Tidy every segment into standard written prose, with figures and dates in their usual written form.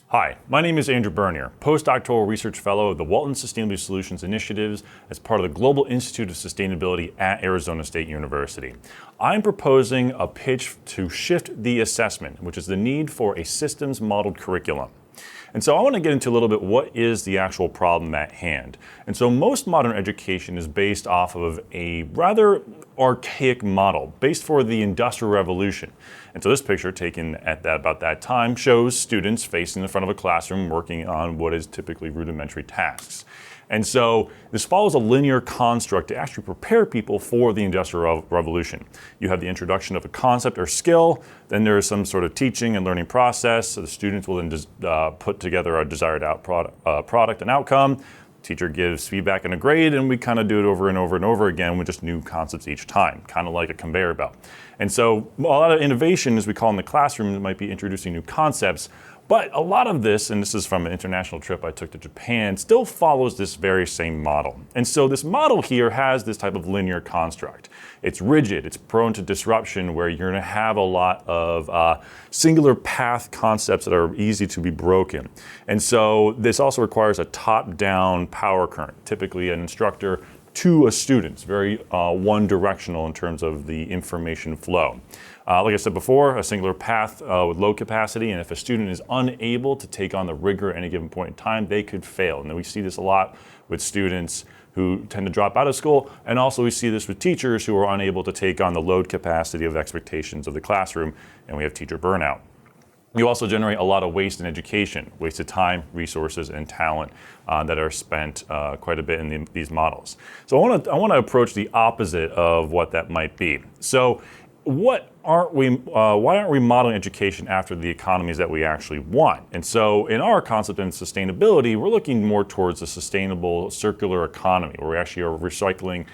Hi, my name is Andrew Bernier, postdoctoral research fellow of the Walton Sustainability Solutions Initiatives as part of the Global Institute of Sustainability at Arizona State University. I'm proposing a pitch to shift the assessment, which is the need for a systems modeled curriculum. And so I want to get into a little bit what is the actual problem at hand. And so most modern education is based off of a rather archaic model based for the Industrial Revolution. And so this picture taken at about that time shows students facing in front of a classroom working on what is typically rudimentary tasks. And so this follows a linear construct to actually prepare people for the Industrial Revolution. You have the introduction of a concept or skill, then there is some sort of teaching and learning process, so the students will then put together a desired product and outcome. Teacher gives feedback and a grade, and we kind of do it over and over and over again with just new concepts each time, kind of like a conveyor belt. And so a lot of innovation, as we call in the classroom, might be introducing new concepts, but a lot of this, and this is from an international trip I took to Japan, still follows this very same model. And so this model here has this type of linear construct. It's rigid, it's prone to disruption, where you're going to have a lot of singular path concepts that are easy to be broken. And so this also requires a top-down power current, typically an instructor to a student. It's very one-directional in terms of the information flow. Like I said before, a singular path with low capacity, and if a student is unable to take on the rigor at any given point in time, they could fail. And then we see this a lot with students who tend to drop out of school, and also we see this with teachers who are unable to take on the load capacity of expectations of the classroom, and we have teacher burnout. You also generate a lot of waste in education, wasted time, resources, and talent that are spent quite a bit in these models. So I want to approach the opposite of what that might be. So why aren't we modeling education after the economies that we actually want? And so in our concept in sustainability, we're looking more towards a sustainable circular economy, where we actually are recycling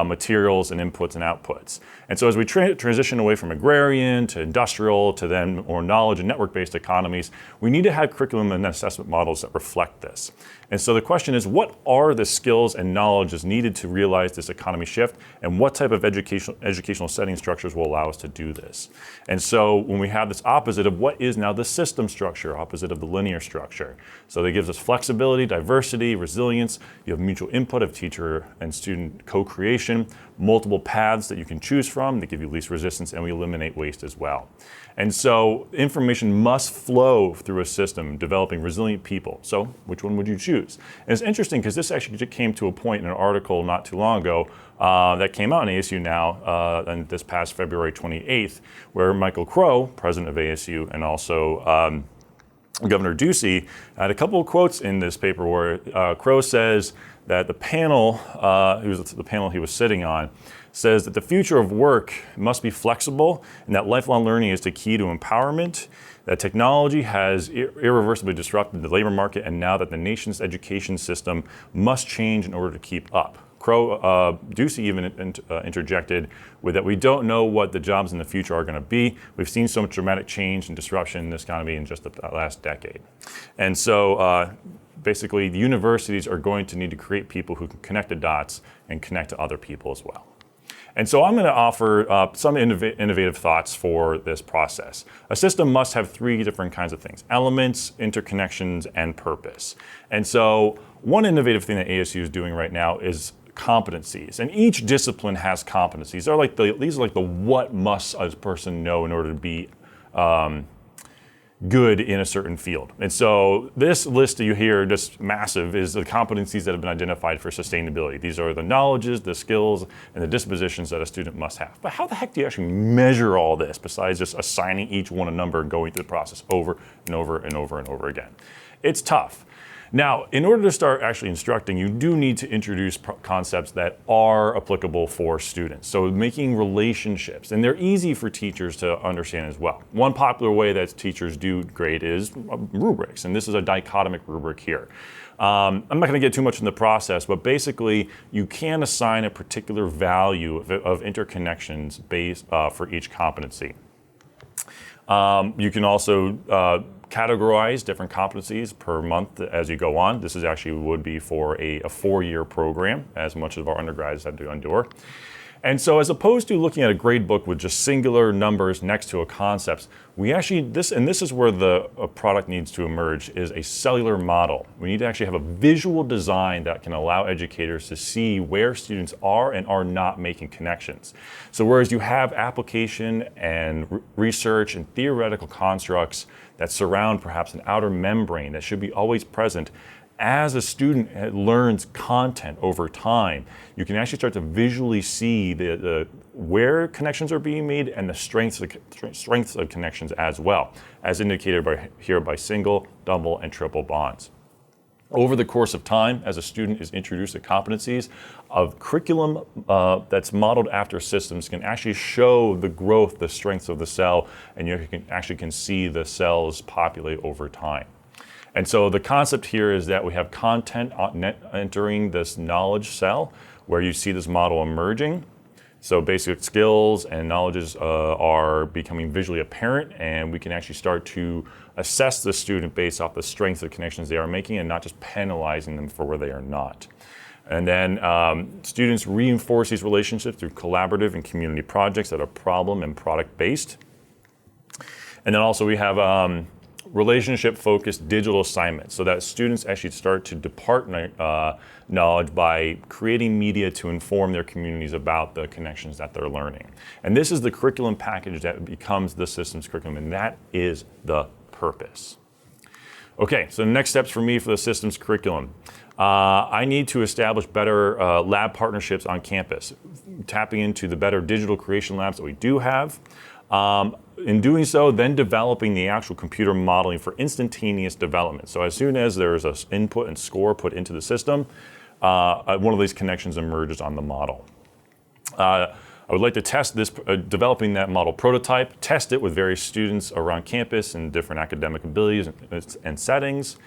materials and inputs and outputs. And so as we transition away from agrarian to industrial to then more knowledge and network-based economies, we need to have curriculum and assessment models that reflect this. And so the question is, what are the skills and knowledges needed to realize this economy shift, and what type of educational setting structures will allow us to do this? And so when we have this opposite of what is now the system structure, opposite of the linear structure. So that gives us flexibility, diversity, resilience. You have mutual input of teacher and student co-creation, multiple paths that you can choose from that give you least resistance, and we eliminate waste as well. And so information must flow through a system, developing resilient people. So which one would you choose? And it's interesting because this actually came to a point in an article not too long ago that came out in ASU Now and this past February 28th, where Michael Crow, president of ASU, and also Governor Ducey had a couple of quotes in this paper where Crow says that the panel he was sitting on, says that the future of work must be flexible and that lifelong learning is the key to empowerment, that technology has irreversibly disrupted the labor market, and now that the nation's education system must change in order to keep up. Ducey even interjected with that we don't know what the jobs in the future are going to be. We've seen so much dramatic change and disruption in this economy in just the last decade. And so basically the universities are going to need to create people who can connect the dots and connect to other people as well. And so I'm going to offer some innovative thoughts for this process. A system must have three different kinds of things: elements, interconnections, and purpose. And so one innovative thing that ASU is doing right now is competencies. And each discipline has competencies. These are like the what must a person know in order to be good in a certain field. And so this list that you hear, just massive, is the competencies that have been identified for sustainability. These are the knowledges, the skills, and the dispositions that a student must have. But how the heck do you actually measure all this besides just assigning each one a number and going through the process over and over and over and over again? It's tough. Now, in order to start actually instructing, you do need to introduce concepts that are applicable for students. So making relationships, and they're easy for teachers to understand as well. One popular way that teachers do grade is rubrics, and this is a dichotomic rubric here. I'm not going to get too much in the process, but basically you can assign a particular value of interconnections based for each competency. You can also categorize different competencies per month as you go on. This is actually would be for a 4-year program, as much of our undergrads had to endure. And so as opposed to looking at a grade book with just singular numbers next to a concepts, we actually, this is where the product needs to emerge, is a cellular model. We need to actually have a visual design that can allow educators to see where students are and are not making connections. So whereas you have application and research and theoretical constructs that surround perhaps an outer membrane that should be always present, as a student learns content over time, you can actually start to visually see where connections are being made and the strengths of connections as well, as indicated by single, double, and triple bonds. Over the course of time, as a student is introduced to competencies, a curriculum that's modeled after systems can actually show the growth, the strengths of the cell, and you can see the cells populate over time. And so the concept here is that we have content entering this knowledge cell where you see this model emerging. So basic skills and knowledges are becoming visually apparent, and we can actually start to assess the student based off the strengths of connections they are making and not just penalizing them for where they are not. And then students reinforce these relationships through collaborative and community projects that are problem and product based. And then also we have relationship-focused digital assignments so that students actually start to depart knowledge by creating media to inform their communities about the connections that they're learning. And this is the curriculum package that becomes the systems curriculum, and that is the purpose. Okay, so the next steps for me for the systems curriculum. I need to establish better lab partnerships on campus, tapping into the better digital creation labs that we do have. In doing so, then developing the actual computer modeling for instantaneous development. So as soon as there's an input and score put into the system, one of these connections emerges on the model. I would like to test this, developing that model prototype, test it with various students around campus and different academic abilities and settings.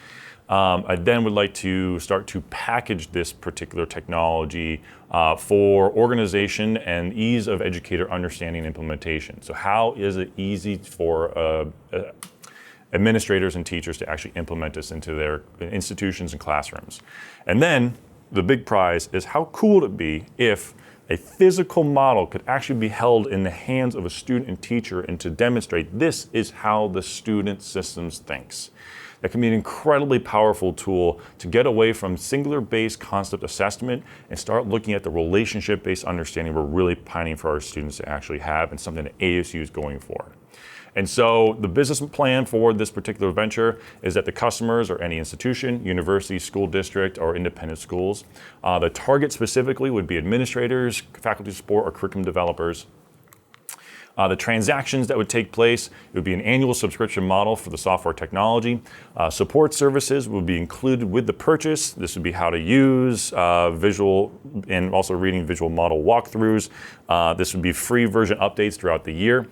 I then would like to start to package this particular technology for organization and ease of educator understanding and implementation. So how is it easy for administrators and teachers to actually implement this into their institutions and classrooms? And then the big prize is how cool would it be if a physical model could actually be held in the hands of a student and teacher and to demonstrate this is how the student systems thinks. That can be an incredibly powerful tool to get away from singular-based concept assessment and start looking at the relationship-based understanding we're really pining for our students to actually have and something that ASU is going for. And so the business plan for this particular venture is that the customers are any institution, university, school district, or independent schools. The target specifically would be administrators, faculty support, or curriculum developers. The transactions that would take place, it would be an annual subscription model for the software technology. Support services would be included with the purchase. This would be how to use visual and also reading visual model walkthroughs. This would be free version updates throughout the year.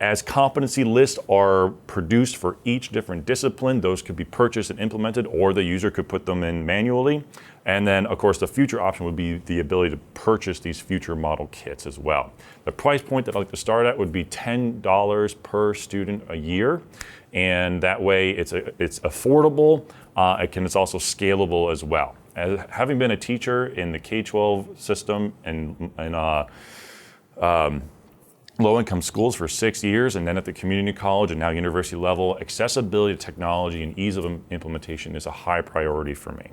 As competency lists are produced for each different discipline, those could be purchased and implemented, or the user could put them in manually. And then, of course, the future option would be the ability to purchase these future model kits as well. The price point that I'd like to start at would be $10 per student a year. And that way it's affordable, it's also scalable as well. Having been a teacher in the K-12 system and low-income schools for 6 years, and then at the community college and now university level, accessibility to technology and ease of implementation is a high priority for me.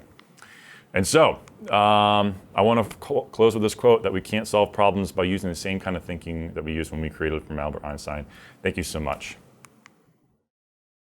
And so, I want to close with this quote that we can't solve problems by using the same kind of thinking that we used when we created from Albert Einstein. Thank you so much.